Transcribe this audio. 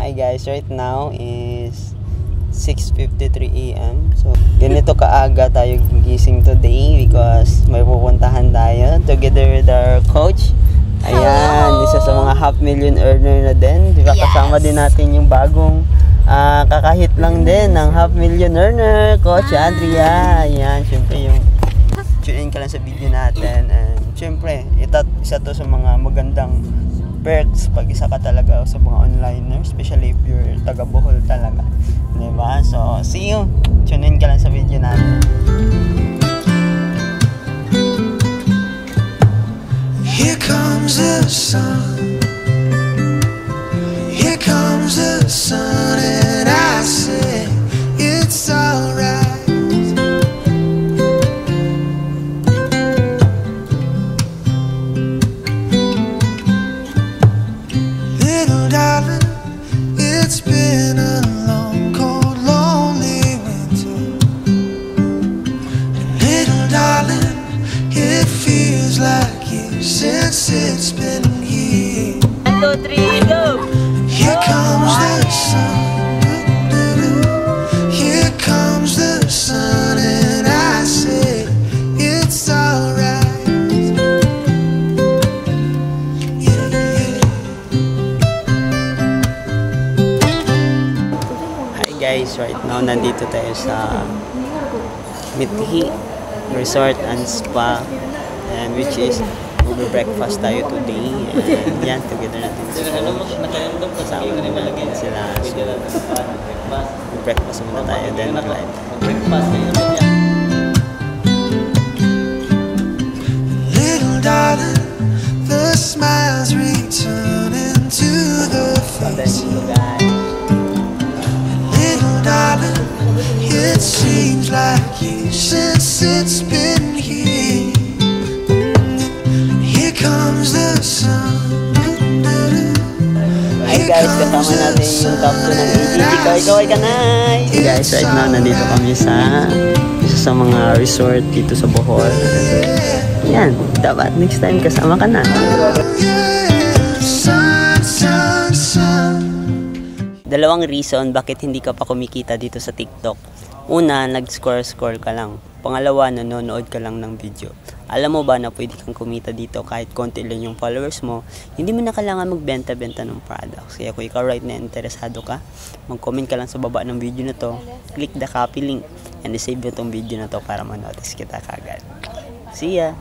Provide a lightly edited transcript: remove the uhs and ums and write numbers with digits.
Hi guys, right now is 6:53 AM. So, ganito kaaga tayo gising today because may pupuntahan tayo together with our coach. Ayan, isa sa mga half-million earner na din. Diba, kasama din natin yung bagong kakahit lang din ng half-million earner, Coach Andrea. Ayan, syempre yung tune in ka lang sa video natin. And syempre, isa to sa mga magandang perks pag isa ka talaga sa mga onliner, especially if you're taga Bohol talaga, diba? So see you, tune in ka lang sa video natin. Here comes the sun, here comes the sun, and I say it's alright. It's been a long, cold, lonely winter. And little darling, it feels like years since it's been here. 1, 2, 3, go! Here comes the sun. Here comes the sun, and I say it's alright. Guys, right now nandito tayo sa Mithi Resort and Spa, and which is breakfast tayo today, and yan, together natin kasama natin sila. So, breakfast muna tayo, then mag-live. Little darling, the smiles return into the faces. Darling, it seems like years since it's been here. Here comes the sun. Hi guys, kasama natin yung top 2 ng AGT. Kaway ka na! Guys, right now nandito kami sa isa sa mga resort dito sa Bohol. Yan, dapat next time kasama ka na. Dalawang reason bakit hindi ka pa kumikita dito sa TikTok. Una, nag-score ka lang. Pangalawa, nanonood ka lang ng video. Alam mo ba na pwede kang kumita dito kahit konti lang yung followers mo, hindi mo na kailangan magbenta-benta ng products. Kaya kung ikaw right na interesado ka, mag-comment ka lang sa baba ng video na to, click the copy link, and save mo tong video na to para ma-notice kita kagad. See ya!